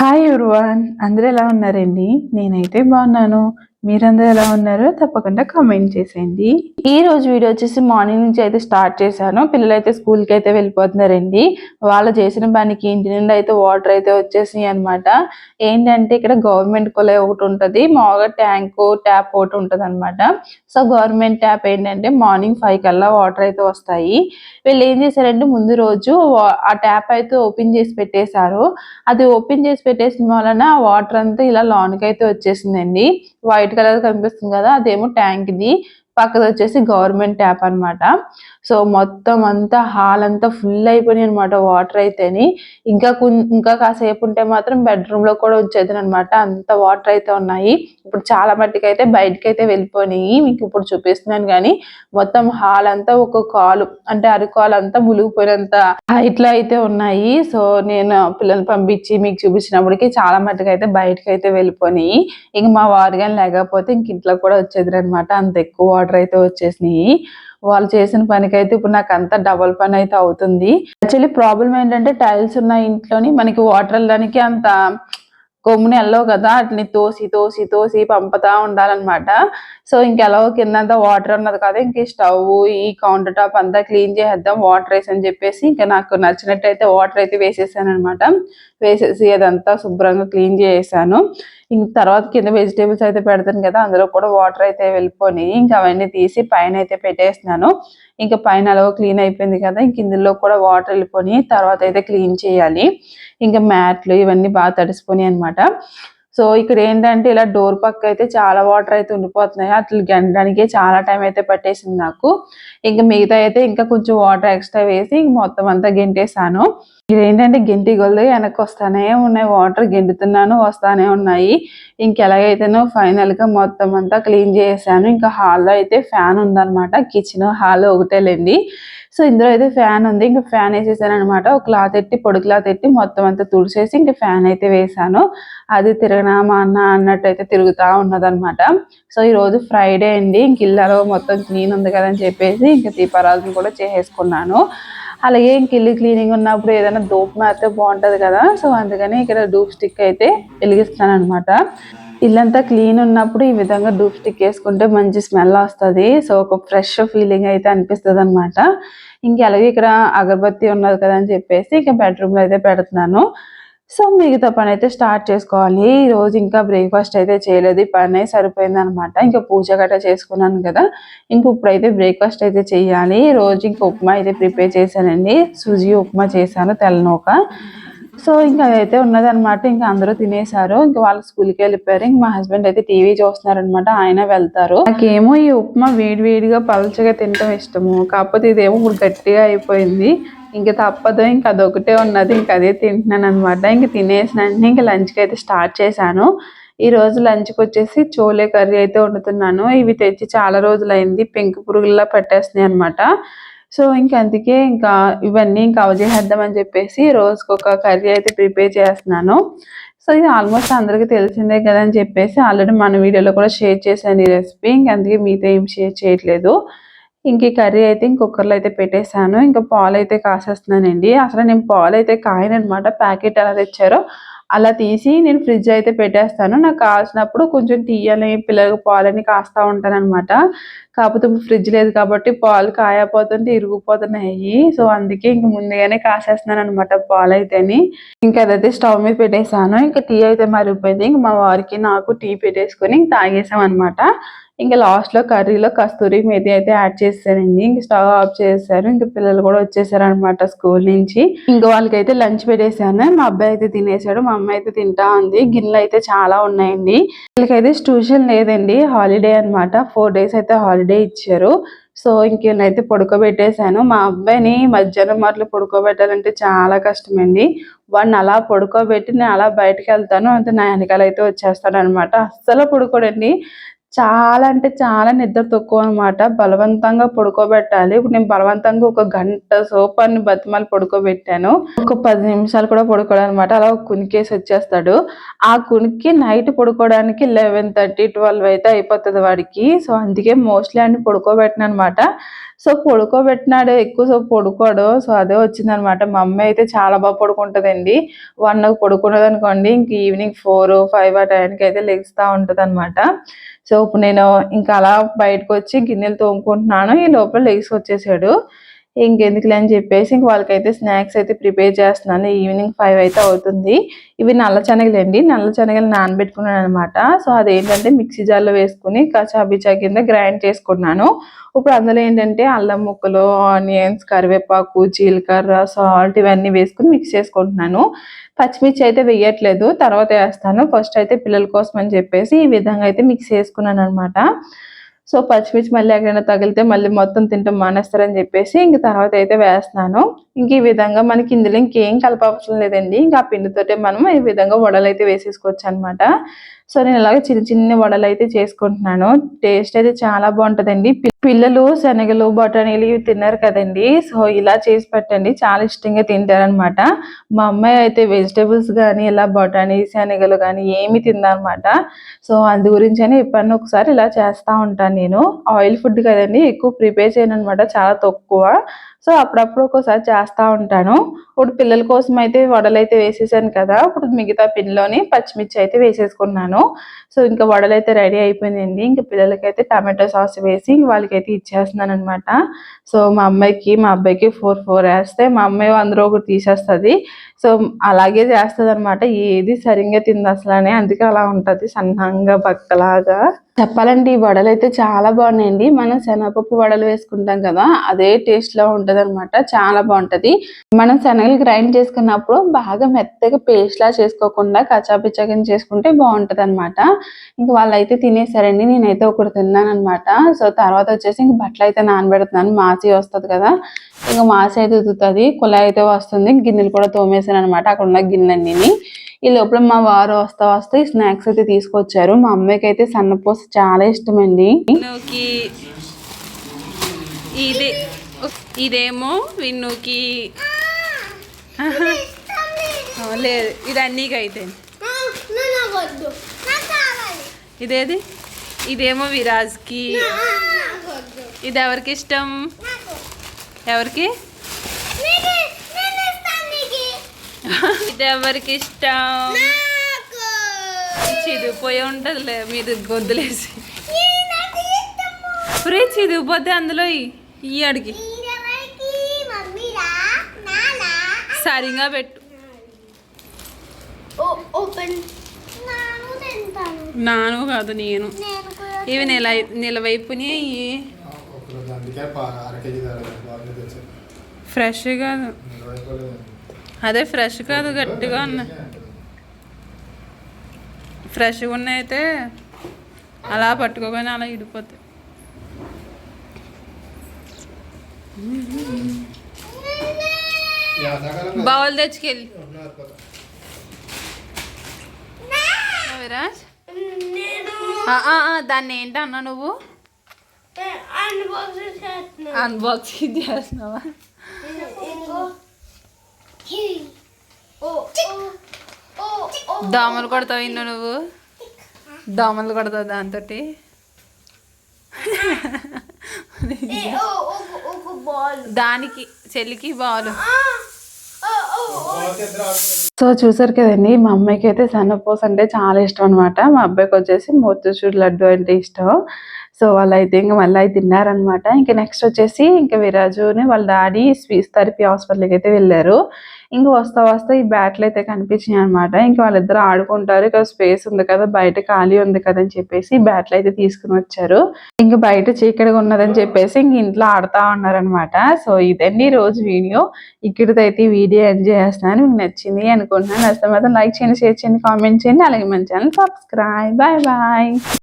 Hi everyone, అందరూ ఎలా ఉన్నారండి? నేనైతే బాగున్నాను. మీరందరూ ఎలా ఉన్నారో తప్పకుండా కామెంట్ చేసేయండి. ఈ రోజు వీడియో వచ్చేసి మార్నింగ్ నుంచి అయితే స్టార్ట్ చేశాను. పిల్లలు అయితే స్కూల్కి అయితే వెళ్ళిపోతున్నారండి. వాళ్ళు చేసిన పనికి ఇంటి నుండి అయితే వాటర్ అయితే వచ్చేసినాయి అనమాట. ఏంటంటే ఇక్కడ గవర్నమెంట్ కొలై ఒకటి ఉంటుంది, మామూలుగా ట్యాప్ ఒకటి ఉంటుంది అనమాట. సో గవర్నమెంట్ ట్యాప్ ఏంటంటే మార్నింగ్ 5 కల్లా వాటర్ అయితే వస్తాయి. వీళ్ళు ఏం చేశారంటే ముందు రోజు ఆ ట్యాప్ అయితే ఓపెన్ చేసి పెట్టేశారు. అది ఓపెన్ చేసి పెట్టేసిన వలన వాటర్ అంతా ఇలా లాన్కి అయితే వచ్చేసిందండి. వైట్ కలర్ కనిపిస్తుంది కదా, అదేమో ట్యాంక్ది. పక్కది వచ్చేసి గవర్నమెంట్ ట్యాప్ అనమాట. సో మొత్తం అంతా హాల్ అంతా ఫుల్ అయిపోయినాయి అనమాట వాటర్ అయితేని. ఇంకా కాసేపు ఉంటే మాత్రం బెడ్రూమ్ లో కూడా వచ్చేది అనమాట, అంత వాటర్ అయితే ఉన్నాయి. ఇప్పుడు చాలా మట్టికి అయితే బయటకి అయితే వెళ్ళిపోయినాయి. మీకు ఇప్పుడు చూపిస్తున్నాను కానీ మొత్తం హాల్ అంతా ఒక కాలు అంటే అరికాలు అంతా మునిగిపోయినంత హైట్ లో అయితే ఉన్నాయి. సో నేను పిల్లల్ని పంపించి మీకు చూపించినప్పటికీ చాలా మట్టుకు అయితే బయటకి అయితే వెళ్ళిపోయినాయి. ఇంక మా వారు కానీ లేకపోతే ఇంక ఇంట్లో కూడా వచ్చేది అనమాట, అంత ఎక్కువ వాటర్ అయితే వచ్చేసినాయి. వాళ్ళు చేసిన పనికైతే ఇప్పుడు నాకు అంత డబల్ పని అయితే అవుతుంది. యాక్చువల్లీ ప్రాబ్లం ఏంటంటే టైల్స్ ఉన్న ఇంట్లోని మనకి వాటర్ వెళ్ళడానికి అంత కొమ్ముని వెళ్ళవు కదా, వాటిని తోసి తోసి తోసి పంపుతా ఉండాలన్నమాట. సో ఇంకెలాగో కిందంతా వాటర్ ఉన్నది కదా, ఇంక స్టవ్ ఈ కౌంటర్ టాప్ అంతా క్లీన్ చేసేద్దాం వాటర్ వేసి అని చెప్పేసి ఇంకా నాకు నచ్చినట్టు అయితే వాటర్ అయితే వేసేసాను అనమాట. వేసేసి అదంతా శుభ్రంగా క్లీన్ చేసేసాను. ఇంక తర్వాత కింద వెజిటేబుల్స్ అయితే పెడతాను కదా, అందులో కూడా వాటర్ అయితే వెళ్ళిపోయి ఇంకా అవన్నీ తీసి పైన అయితే పెట్టేస్తున్నాను. ఇంకా పైన అలా క్లీన్ అయిపోయింది కదా, ఇంక ఇందులో కూడా వాటర్ వెళ్ళిపోయి తర్వాత అయితే క్లీన్ చేయాలి. ఇంకా మ్యాట్లు ఇవన్నీ బాగా తడిసిపోయి అనమాట. సో ఇక్కడ ఏంటంటే ఇలా డోర్ పక్క అయితే చాలా వాటర్ అయితే ఉండిపోతున్నాయి. అట్లా గెంటడానికే చాలా టైం అయితే పట్టేసింది నాకు. ఇంకా మిగతా అయితే ఇంకా కొంచెం వాటర్ ఎక్స్ట్రా వేసి మొత్తం అంతా గెంటేసాను. ఇదేంటంటే గెంటి కొలది వెనక్కి వస్తానే ఉన్నాయి, వాటర్ గెంటుతున్నాను వస్తానే ఉన్నాయి. ఇంకెలాగైతేనో ఫైనల్ గా మొత్తం అంతా క్లీన్ చేసాను. ఇంకా హాల్లో అయితే ఫ్యాన్ ఉందన్నమాట, కిచెన్ హాల్ ఒకటేలేండి. సో ఇందులో అయితే ఫ్యాన్ ఉంది, ఇంకా ఫ్యాన్ వేసేసాను అనమాట. ఒక క్లాత్ ఎట్టి పొడి క్లాత్ ఎట్టి మొత్తం అంతా తుడిచేసి ఇంకా ఫ్యాన్ అయితే వేసాను. అది తిరగనామా అన్నట్టు అయితే తిరుగుతూ ఉన్నదనమాట. సో ఈ రోజు ఫ్రైడే అండి, ఇంక ఇల్లు మొత్తం క్లీన్ ఉంది కదా అని చెప్పేసి ఇంకా దీపారాధన కూడా చేసేసుకున్నాను. అలాగే ఇంక ఇల్లు క్లీనింగ్ ఉన్నప్పుడు ఏదైనా ధూప్ మారితే బాగుంటుంది కదా, సో అందుకని ఇక్కడ ధూప్ స్టిక్ అయితే వెలిగిస్తాను అనమాట. ఇల్లంతా క్లీన్ ఉన్నప్పుడు ఈ విధంగా ధూప్ స్టిక్ వేసుకుంటే మంచి స్మెల్ వస్తుంది. సో ఒక ఫ్రెష్ ఫీలింగ్ అయితే అనిపిస్తుంది అనమాట. అలాగే ఇక్కడ అగరబత్తి ఉన్నది కదా అని చెప్పేసి ఇక బెడ్రూమ్ లో అయితే పెడుతున్నాను. సో మిగతా పని అయితే స్టార్ట్ చేసుకోవాలి. ఈ రోజు ఇంకా బ్రేక్ఫాస్ట్ అయితే చేయలేదు, పని అయితే సరిపోయింది అనమాట. ఇంకా పూజ గట్రా చేసుకున్నాను కదా, ఇప్పుడైతే బ్రేక్ఫాస్ట్ అయితే చేయాలి. రోజు ఇంకా ఉప్మా అయితే ప్రిపేర్ చేశానండి, సూజీ ఉప్మా చేశాను తెల్లనూక. సో ఇంకా అదైతే ఉన్నదనమాట. ఇంకా అందరూ తినేశారు, ఇంకా వాళ్ళు స్కూల్కి వెళ్ళిపోయారు. ఇంక మా హస్బెండ్ అయితే టీవీ చూస్తున్నారనమాట, ఆయన వెళ్తారు. నాకేమో ఈ ఉప్మా వేడివేడిగా పలచగా తినటం ఇష్టము, కాకపోతే ఇదేమో ఇప్పుడు గట్టిగా అయిపోయింది. ఇంకా తప్పదు, ఇంకా అదొకటే ఉన్నది, ఇంకా అదే తింటున్నాను అనమాట. ఇంక తినేసిన ఇంకా లంచ్కి అయితే స్టార్ట్ చేశాను. ఈ రోజు లంచ్కి వచ్చేసి చోలే కర్రీ అయితే వండుతున్నాను. ఇవి తెచ్చి చాలా రోజులైంది, పెంకు పురుగుల్లా పెట్టేస్తున్నాయి అనమాట. సో అందుకే ఇంకా ఇవన్నీ ఇంకా అవజేసేద్దామని చెప్పేసి రోజుకొక కర్రీ అయితే ప్రిపేర్ చేస్తున్నాను. సో ఇది ఆల్మోస్ట్ అందరికీ తెలిసిందే కదా అని చెప్పేసి ఆల్రెడీ మన వీడియోలో కూడా షేర్ చేశాను ఈ రెసిపీ. అందుకే మీతో ఏం షేర్ చేయట్లేదు. ఈ కర్రీ అయితే కుక్కర్లో అయితే పెట్టేశాను. ఇంకా పాలు అయితే కాసేస్తున్నానండి. అసలు నేను పాలు అయితే కాయనమాట, ప్యాకెట్ ఎలా తెచ్చారో అలా తీసి నేను ఫ్రిడ్జ్ అయితే పెట్టేస్తాను. నాకు కావాల్సినప్పుడు కొంచెం తీయాలి, పిల్లలకు పాలని కాస్తా ఉంటానన్నమాట. కాకపోతే ఫ్రిడ్జ్ లేదు కాబట్టి పాలు కాయపోతుంటే ఇరిగిపోతున్నాయి. సో అందుకే ఇంక ముందుగానే కాసేస్తున్నాను అనమాట పాలు అయితేని. అదైతే స్టవ్ మీద పెట్టేసాను. ఇంకా టీ అయితే మరిగిపోయింది. ఇంక మా వారికి నాకు టీ పెట్టేసుకొని తాగేసాం అనమాట. లాస్ట్ లో కర్రీలో కస్తూరి మేతి అయితే యాడ్ చేశానండి. స్టవ్ ఆఫ్ చేశారు. పిల్లలు కూడా వచ్చేసారు అనమాట స్కూల్ నుంచి. వాళ్ళకైతే లంచ్ పెట్టేశాను. మా అబ్బాయి అయితే తినేసాడు, మా అమ్మ అయితే తింటా ఉంది. గిన్నెలు అయితే చాలా ఉన్నాయండి. వీళ్ళకైతే ట్యూషన్ లేదండి, హాలిడే అనమాట. 4 days అయితే హాలిడే ఇచ్చారు. సో ఇంకేనైతే పడుకోబెట్టేశాను. మా అబ్బాయిని మధ్యాహ్నం మాటలు పడుకోబెట్టాలంటే చాలా కష్టమండి. వాడిని అలా పడుకోబెట్టి నేను అలా బయటకు వెళ్తాను, అంటే నా వెనకాల అయితే వచ్చేస్తాడు అనమాట. అస్సలు పడుకోడండి, చాలా అంటే చాలా నిద్ర తక్కువ అనమాట. బలవంతంగా పడుకోబెట్టాలి. ఇప్పుడు నేను బలవంతంగా ఒక గంట సోపాన్ని బతిమాలి పడుకోబెట్టాను. ఒక 10 నిమిషాలు కూడా పడుకోడు అనమాట. అలా కునికేసి వచ్చేస్తాడు. ఆ కునికి నైట్ పడుకోవడానికి 11:30, 12 అయితే అయిపోతుంది వాడికి. సో అందుకే మోస్ట్లీ అన్ని పడుకోబెట్టిన అనమాట. సో పడుకోబెట్టినాడు ఎక్కువ సో పడుకోడు. సో అదే వచ్చిందనమాట. మా అమ్మాయి అయితే చాలా బాగా పడుకుంటుందండి. 1కి పడుకున్నది అనుకోండి, ఇంక ఈవినింగ్ 4, 5 ఆ టైంకి అయితే లెగుస్తూ ఉంటుంది అనమాట. సో ఇప్పుడు నేను ఇంకా అలా బయటకు వచ్చి గిన్నెలు తోముకుంటున్నాను. ఈ లోపల లెగిసి వచ్చేసాడు. ఇంకెందుకులే అని చెప్పేసి ఇంక వాళ్ళకైతే స్నాక్స్ అయితే ప్రిపేర్ చేస్తున్నాను. ఈవినింగ్ 5 అయితే అవుతుంది. ఇవి నల్ల శనగలండి. నల్ల శనగలు నానబెట్టుకున్నాను అనమాట. సో అదేంటంటే మిక్సీ జార్లో వేసుకుని కచాబిచా కింద గ్రైండ్ చేసుకున్నాను. ఇప్పుడు అందులో ఏంటంటే అల్లం ముక్కలు, ఆనియన్స్, కరివేపాకు, జీలకర్ర, సాల్ట్ ఇవన్నీ వేసుకుని మిక్స్ చేసుకుంటున్నాను. పచ్చిమిర్చి అయితే వేయట్లేదు, తర్వాత వేస్తాను. ఫస్ట్ అయితే పిల్లల కోసం అని చెప్పేసి ఈ విధంగా అయితే మిక్స్ చేసుకున్నాను అనమాట. సో పచ్చిమిర్చి మళ్ళీ ఎక్కడైనా తగిలితే మళ్ళీ మొత్తం తింటాం మానేస్తారని చెప్పేసి ఇంక తర్వాత అయితే వేస్తున్నాను. ఇంక ఈ విధంగా మనకి ఇందులో ఇంకేం కలపవసరం లేదండి. ఇంకా ఆ పిండితోటే మనం ఈ విధంగా వడలు అయితే వేసేసుకోవచ్చు అనమాట. సో నేను ఇలాగ చిన్న చిన్న వడలు అయితే చేసుకుంటున్నాను. టేస్ట్ అయితే చాలా బాగుంటుందండి. పిల్లలు శనగలు, బఠానీలు ఇవి తిన్నారు కదండి. సో ఇలా చేసి పెట్టండి, చాలా ఇష్టంగా తింటారనమాట. మా అమ్మాయి అయితే వెజిటేబుల్స్ కానీ ఇలా బఠానీ, శనగలు కానీ ఏమి తిందనమాట. సో అందు గురించి అని ఎప్పుడన్నా ఒకసారి ఇలా చేస్తూ ఉంటాను నేను. ఆయిల్ ఫుడ్ కదండి, ఎక్కువ ప్రిపేర్ చేయను అనమాట, చాలా తక్కువ. సో అప్పుడప్పుడు ఒక్కోసారి చేస్తూ ఉంటాను. ఇప్పుడు పిల్లల కోసం అయితే వడలు అయితే వేసేసాను కదా. ఇప్పుడు మిగతా పిండిలోని పచ్చిమిర్చి అయితే వేసేసుకున్నాను. సో ఇంకా వడలు అయితే రెడీ అయిపోయిందండి. ఇంకా పిల్లలకైతే టమాటో సాస్ వేసి వాళ్ళకైతే ఇచ్చేస్తున్నాను అనమాట. సో మా అమ్మాయికి మా అబ్బాయికి 4 వేస్తే మా అమ్మాయి అందులో ఒకటి తీసేస్తుంది. సో అలాగే చేస్తుంది అనమాట. ఏది సరిగ్గా తింది అసలనే, అందుకే అలా ఉంటుంది సన్నంగా బక్కలాగా. చెప్పాలంటే ఈ వడలు అయితే చాలా బాగున్నాయండి. మనం శనగపప్పు వడలు వేసుకుంటాం కదా, అదే టేస్ట్ లో ఉంటది అనమాట. చాలా బాగుంటది. మనం శనగలు గ్రైండ్ చేసుకున్నప్పుడు బాగా మెత్తగా పేస్ట్ లా చేసుకోకుండా కచ్చాపిచ్చగా చేసుకుంటే బాగుంటది అనమాట. ఇంకా వాళ్ళైతే తినేసారండి, నేనైతే ఒకటి తిన్నాను అనమాట. సో తర్వాత వచ్చేసి ఇంక బట్టలు అయితే నానబెడుతున్నాను. మాసి వస్తుంది కదా, ఇంకా మాసి అయితే ఉతుకుతుంది, కుళాయి అయితే వస్తుంది. గిన్నెలు కూడా తోమేసాను అనమాట, అక్కడ ఉన్న గిన్నెలన్నీ. ఈ లోపల మా వారు వస్తా ఈ స్నాక్స్ అయితే తీసుకొచ్చారు. మా అమ్మాయికి అయితే సన్నపూస చాలా ఇష్టమండి. ఇదేమో విన్నుకి లేదు, ఇది అన్నీకి అయితే ఇదేది, ఇదేమో విరాజ్కి. ఇది ఎవరికి ఇష్టం? ఎవరికి? ఇది ఎవరికి ఇష్టం? చిదిగిపోయి ఉంటుందిలే మీద గొద్దులేసి. ఫ్రీ చిదిగిపోతే అందులో ఈ అడిగి సరిగా పెట్టు. నాను కాదు నేను. ఇవి నిలవైపుని ఫ్రెష్ కాదు, అదే ఫ్రెష్ కాదు, గట్టిగా ఉన్నాయి. ఫ్రెష్గా ఉన్నాయితే అలా పట్టుకోగానే అలా ఇడిపోతాయి. బౌల్ తెచ్చుకెళ్ళి విరాజ్. దాన్ని ఏంటన్నా నువ్వు అన్బాక్సింగ్ చేస్తున్నావా? దోమలు కొడతావు ఇన్ను, నువ్వు దోమలు కొడతావు దాంతో. దానికి చెల్లికి బాలు. సో చూసారు కదండి, మా అమ్మాయికి అయితే సన్నపూస అంటే చాలా ఇష్టం అనమాట. మా అబ్బాయికి వచ్చేసి మోతీచూర్ లడ్డు అంటే ఇష్టం. సో వాళ్ళైతే ఇంకా మళ్ళీ అయితే తిన్నారనమాట. ఇంకా నెక్స్ట్ వచ్చేసి ఇంకా విరాజుని వాళ్ళ డాడీ స్పీచ్ థెరపీ హాస్పిటల్కి అయితే వెళ్ళారు. ఇంకా వస్తా ఈ బ్యాట్లు అయితే కనిపించినాయి అనమాట. ఇంకా వాళ్ళిద్దరు ఆడుకుంటారు, ఇక్కడ స్పేస్ ఉంది కదా, బయట ఖాళీ ఉంది కదా అని చెప్పేసి బ్యాట్లు అయితే తీసుకుని వచ్చారు. ఇంకా బయట చీకటిగా ఉన్నదని చెప్పేసి ఇంక ఇంట్లో ఆడుతా ఉన్నారనమాట. సో ఇదండి రోజు వీడియో. ఇక్కడితో అయితే వీడియో ఎంజాయ్ చేస్తున్నాను. మీకు నచ్చింది అనుకుంటున్నాను. నచ్చితే మాత్రం లైక్ చేయండి, షేర్ చేయండి, కామెంట్ చేయండి. అలాగే మన ఛానల్ సబ్స్క్రైబ్. Bye bye.